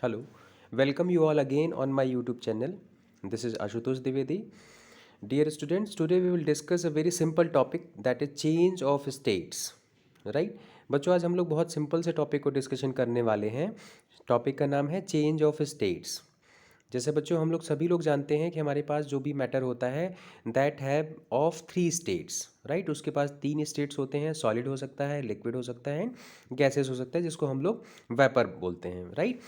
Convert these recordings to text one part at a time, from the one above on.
Hello, welcome you all again on my YouTube channel. This is Ashutosh Dwivedi. Dear students, today we will discuss a very simple topic that is change of states. Right? बच्चों आज हम लोग बहुत simple से topic को discussion करने वाले हैं. टॉपिक का नाम है चेंज ऑफ स्टेट्स. जैसे बच्चों हम लोग सभी लोग जानते हैं कि हमारे पास जो भी मैटर होता है that have of 3 states. Right, उसके पास 3 स्टेट्स होते हैं. सॉलिड हो सकता है, लिक्विड हो सकता है, गैसेस हो सकता है, जिसको हम लोग वेपर बोलते हैं. राइट,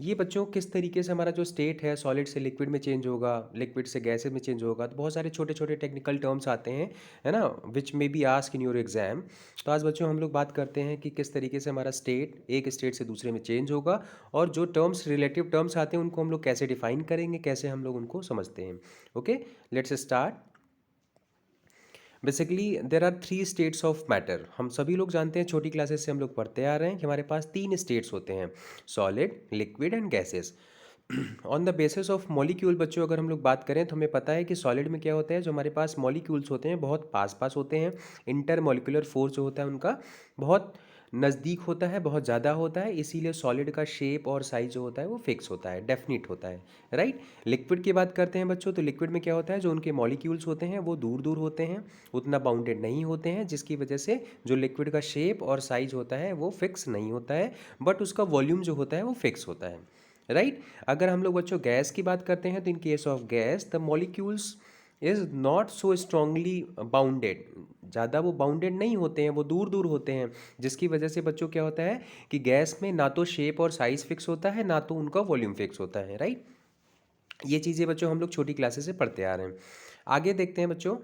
ये बच्चों किस तरीके से हमारा जो स्टेट है सॉलिड से लिक्विड में चेंज होगा, लिक्विड से गैसेज में चेंज होगा, तो बहुत सारे छोटे छोटे टेक्निकल टर्म्स आते हैं, है ना, which may be ask in your exam. तो आज बच्चों हम लोग बात करते हैं कि किस तरीके से हमारा स्टेट एक स्टेट से दूसरे में चेंज होगा, और जो टर्म्स रिलेटिव टर्म्स आते हैं उनको हम लोग कैसे डिफाइन करेंगे, कैसे हम लोग उनको समझते हैं. Okay, let's start. Basically there are 3 states of matter. हम सभी लोग जानते हैं, छोटी क्लासेस से हम लोग पढ़ते आ रहे हैं कि हमारे पास 3 स्टेट्स होते हैं, solid, liquid and gases. On the basis of molecule बच्चों अगर हम लोग बात करें तो हमें पता है कि सॉलिड में क्या होता है, जो हमारे पास मॉलिक्यूल्स होते हैं बहुत पास पास होते हैं. इंटर मॉलिक्यूलर फोर्स जो होता है उनका बहुत नज़दीक होता है, बहुत ज़्यादा होता है, इसीलिए सॉलिड का शेप और साइज जो होता है वो फिक्स होता है, डेफिनिट होता है. राइट, लिक्विड की बात करते हैं बच्चों, तो लिक्विड में क्या होता है, जो उनके मॉलिक्यूल्स होते हैं वो दूर दूर होते हैं, उतना बाउंडेड नहीं होते हैं, जिसकी वजह से जो लिक्विड का शेप और साइज होता है वो फिक्स नहीं होता है, बट उसका वॉल्यूम जो होता है वो फिक्स होता है. राइट, अगर हम लोग बच्चों गैस की बात करते हैं तो in case of gas the molecules is not so strongly bounded. ज़्यादा वो बाउंडेड नहीं होते हैं, वो दूर दूर होते हैं, जिसकी वजह से बच्चों क्या होता है कि गैस में ना तो शेप और साइज फिक्स होता है, ना तो उनका वॉल्यूम फिक्स होता है. राइट, ये चीज़ें बच्चों हम लोग छोटी क्लासेस से पढ़ते आ रहे हैं. आगे देखते हैं बच्चों,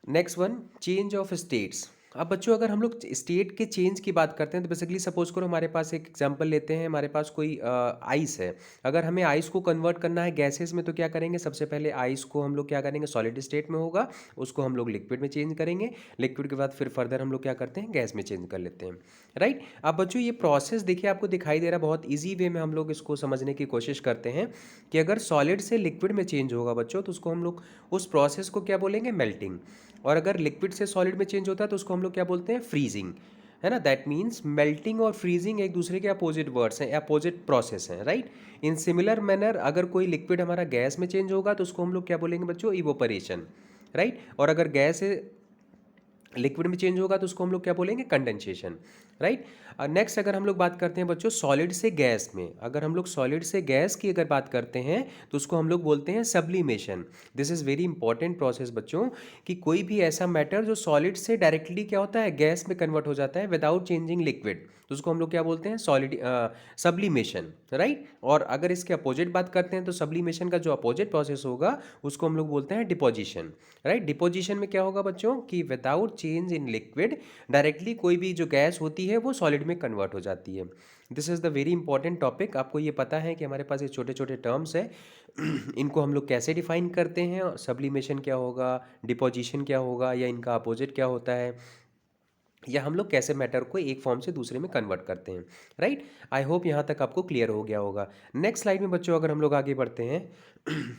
next one, change of states. अब बच्चों अगर हम लोग स्टेट के चेंज की बात करते हैं तो बेसिकली सपोज करो हमारे पास एक एग्जांपल लेते हैं, हमारे पास कोई आइस है. अगर हमें आइस को कन्वर्ट करना है गैसेस में तो क्या करेंगे, सबसे पहले आइस को हम लोग क्या करेंगे, सॉलिड स्टेट में होगा, उसको हम लोग लिक्विड में चेंज करेंगे, लिक्विड के बाद फिर फर्दर हम लोग क्या करते हैं, गैस में चेंज कर लेते हैं. राइट, अब बच्चों ये प्रोसेस देखिए आपको दिखाई दे रहा है, बहुत ईजी वे में हम लोग इसको समझने की कोशिश करते हैं कि अगर सॉलिड से लिक्विड में चेंज होगा बच्चों तो उसको हम लोग उस प्रोसेस को क्या बोलेंगे, मेल्टिंग. और अगर लिक्विड से सॉलिड में चेंज होता है तो उसको हम लोग क्या बोलते हैं, फ्रीजिंग. है ना, दैट मीन्स मेल्टिंग और फ्रीजिंग एक दूसरे के अपोजिट वर्ड्स हैं, अपोजिट प्रोसेस हैं. राइट, इन सिमिलर मैनर अगर कोई लिक्विड हमारा गैस में चेंज होगा तो उसको हम लोग क्या बोलेंगे बच्चों, इवोपरेशन. राइट, और अगर गैस लिक्विड में चेंज होगा तो उसको हम लोग क्या बोलेंगे, कंडेंसेशन. राइट, नेक्स्ट अगर हम लोग बात करते हैं बच्चों सॉलिड से गैस में, अगर हम लोग सॉलिड से गैस की अगर बात करते हैं तो उसको हम लोग बोलते हैं sublimation. This is very important process बच्चों, कि कोई भी ऐसा मैटर जो सॉलिड से डायरेक्टली क्या होता है, गैस में कन्वर्ट हो जाता है विदाउट चेंजिंग लिक्विड, तो उसको हम लोग क्या बोलते हैं, सॉलिड सब्लिमेशन. राइट, और अगर इसके अपोजिट बात करते हैं तो सब्लिमेशन का जो अपोजिट प्रोसेस होगा उसको हम लोग बोलते हैं डिपोजिशन. राइट, डिपोजिशन में क्या होगा बच्चों कि without change in liquid directly कोई भी जो गैस होती है वो सॉलिड में कन्वर्ट हो जाती है. This is the very important topic. आपको ये पता है कि हमारे पास ये छोटे छोटे टर्म्स हैं, इनको हम लोग कैसे डिफाइन करते हैं, सब्लिमेशन क्या होगा, डिपोजिशन क्या होगा, या इनका अपोजिट क्या होता है, या हम लोग कैसे मैटर को एक फॉर्म से दूसरे में कन्वर्ट करते हैं. राइट, आई होप यहाँ तक आपको क्लियर हो गया होगा. नेक्स्ट स्लाइड में बच्चों अगर हम लोग आगे बढ़ते हैं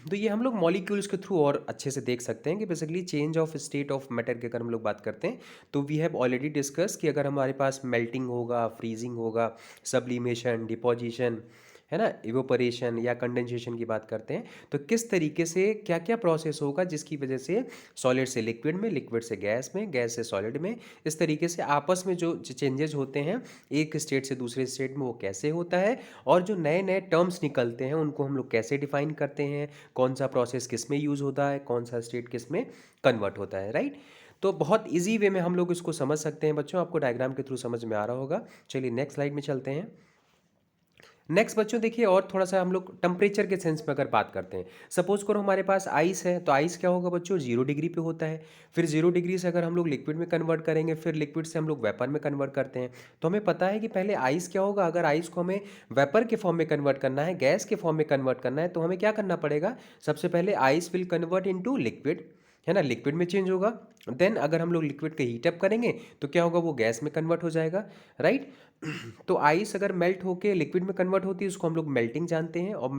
तो ये हम लोग मॉलिक्यूल्स के थ्रू और अच्छे से देख सकते हैं कि basically change of state of matter की अगर हम लोग बात करते हैं तो वी हैव ऑलरेडी डिस्कस कि अगर हमारे पास मेल्टिंग होगा, फ्रीजिंग होगा, सब्लिमेशन, डिपोजिशन, है ना, इवोपरेशन या कंडेंसेशन की बात करते हैं, तो किस तरीके से क्या क्या प्रोसेस होगा जिसकी वजह से सॉलिड से लिक्विड में, लिक्विड से गैस में, गैस से सॉलिड में, इस तरीके से आपस में जो चेंजेस होते हैं एक स्टेट से दूसरे स्टेट में वो कैसे होता है, और जो नए नए टर्म्स निकलते हैं उनको हम लोग कैसे डिफाइन करते हैं, कौन सा प्रोसेस किस में यूज़ होता है, कौन सा स्टेट किस में कन्वर्ट होता है. राइट, तो बहुत इजी वे में हम लोग इसको समझ सकते हैं बच्चों, आपको डायग्राम के थ्रू समझ में आ रहा होगा. चलिए नेक्स्ट स्लाइड में चलते हैं. नेक्स्ट बच्चों देखिए, और थोड़ा सा हम लोग टेम्परेचर के सेंस में अगर बात करते हैं, सपोज करो हमारे पास आइस है, तो आइस क्या होगा बच्चों, 0 डिग्री पे होता है. फिर 0 डिग्री से अगर हम लोग लिक्विड में कन्वर्ट करेंगे, फिर लिक्विड से हम लोग वेपर में कन्वर्ट करते हैं, तो हमें पता है कि पहले आइस क्या होगा, अगर आइस को हमें वेपर के फॉर्म में कन्वर्ट करना है, गैस के फॉर्म में कन्वर्ट करना है, तो हमें क्या करना पड़ेगा, सबसे पहले ice will convert into liquid, है ना, लिक्विड में चेंज होगा. देन अगर हम लोग लिक्विड को हीट अप करेंगे तो क्या होगा, वो गैस में कन्वर्ट हो जाएगा. राइट, तो आइस अगर मेल्ट होके लिक्विड में कन्वर्ट होती है उसको हम लोग मेल्टिंग जानते हैं। और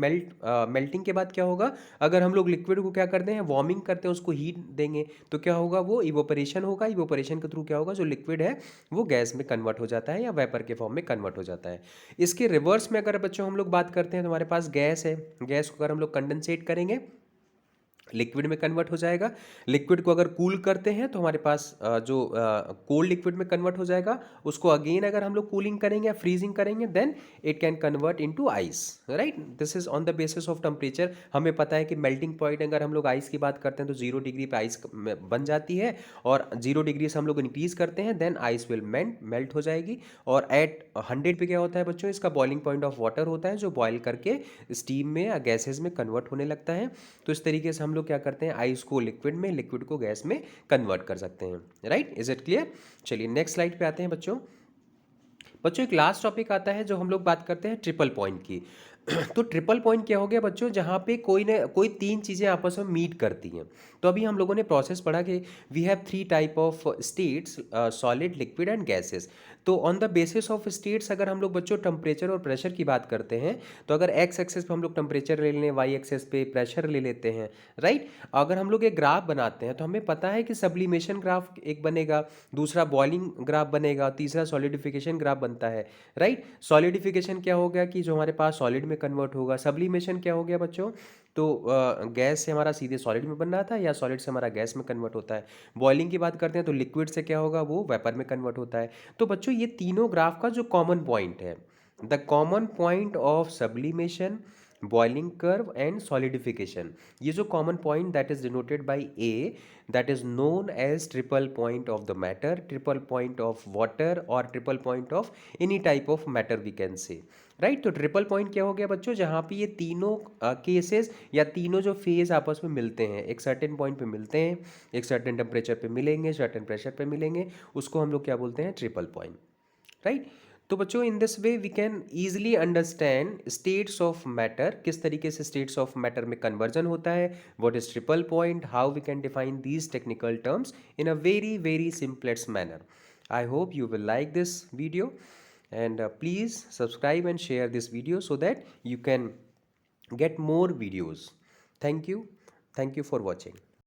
मेल्टिंग के बाद क्या होगा, अगर हम लोग लिक्विड को क्या करते हैं, वार्मिंग करते हैं, उसको हीट देंगे तो क्या होगा, वो इवोपरेशन होगा। इवोपरेशन के थ्रू क्या होगा, जो लिक्विड है वो गैस में कन्वर्ट हो जाता है या वेपर के फॉर्म में कन्वर्ट हो जाता है। इसके रिवर्स में अगर बच्चों हम लोग बात करते हैं तो हमारे पास गैस है। गैस को अगर हम लोग कंडेंसेट करेंगे लिक्विड में कन्वर्ट हो जाएगा। लिक्विड को अगर कूल करते हैं तो हमारे पास जो कोल्ड लिक्विड में कन्वर्ट हो जाएगा। उसको अगेन अगर हम लोग कूलिंग करेंगे या फ्रीजिंग करेंगे then it can convert into ice, right. This is on the basis of temperature. हमें पता है कि मेल्टिंग पॉइंट अगर हम लोग आइस की बात करते हैं तो 0 डिग्री पे आइस बन जाती है, और 0 डिग्री से हम लोग इंक्रीज करते हैं देन आइस विल मेल्ट हो जाएगी। और एट 100 पे क्या होता है बच्चों, इसका बॉइलिंग पॉइंट ऑफ वाटर होता है जो बॉयल करके स्टीम में या गैसेज में कन्वर्ट होने लगता है। तो इस तरीके से हम लोग क्या करते हैं, आइस को लिक्विड में, लिक्विड को गैस में कन्वर्ट कर सकते हैं, राइट। Is it clear? चलिए नेक्स्ट स्लाइड पे आते हैं बच्चों। बच्चों एक लास्ट टॉपिक आता है जो हम लोग बात करते हैं ट्रिपल पॉइंट की। तो ट्रिपल पॉइंट क्या हो गया बच्चों, जहाँ पे कोई ना कोई तीन चीज़ें आपस में मीट करती हैं। तो अभी हम लोगों ने प्रोसेस पढ़ा कि we have 3 type of states, solid, liquid and gases. तो on the basis of states अगर हम लोग बच्चों टेम्परेचर और प्रेशर की बात करते हैं तो अगर एक्स एक्सेस पे हम लोग टेम्परेचर ले लें, वाई एक्सेस पे प्रेशर ले लेते हैं, राइट। अगर हम लोग एक ग्राफ बनाते हैं तो हमें पता है कि सब्लिमेशन ग्राफ एक बनेगा, दूसरा बॉइलिंग ग्राफ बनेगा, तीसरा सॉलिडिफिकेशन ग्राफ बनता है, राइट। सॉलिडिफिकेशन क्या हो गया कि जो हमारे पास सॉलिड में कन्वर्ट होगा। सब्लिमेशन क्या हो गया बच्चों, तो गैस से हमारा सीधे सॉलिड में बन रहा था या सॉलिड से हमारा गैस में कन्वर्ट होता है। बॉइलिंग की बात करते हैं तो लिक्विड से क्या होगा, वो वेपर में कन्वर्ट होता है। तो बच्चों ये तीनों ग्राफ का जो कॉमन पॉइंट है, the common point of sublimation, boiling curve and solidification, ये जो common point that is denoted by A, that is known as triple point of the matter, triple point of water और triple point of any type of matter we can say, right. तो triple point क्या हो गया बच्चों, जहाँ पे ये तीनों केसेस या तीनों जो फेज आपस में मिलते हैं, एक सर्टेन पॉइंट पे मिलते हैं, एक सर्टेन टेम्परेचर पे मिलेंगे, सर्टेन प्रेशर पे मिलेंगे, उसको हम लोग क्या बोलते हैं, ट्रिपल पॉइंट, राइट। तो बच्चों in this way we can easily understand states of matter, किस तरीके से स्टेट्स ऑफ मैटर में कन्वर्जन होता है, what is triple point, how we can define these technical terms in a very very simplest manner. I hope you will like this video, and please subscribe and share this video so that you can get more videos. Thank you. Thank you for watching.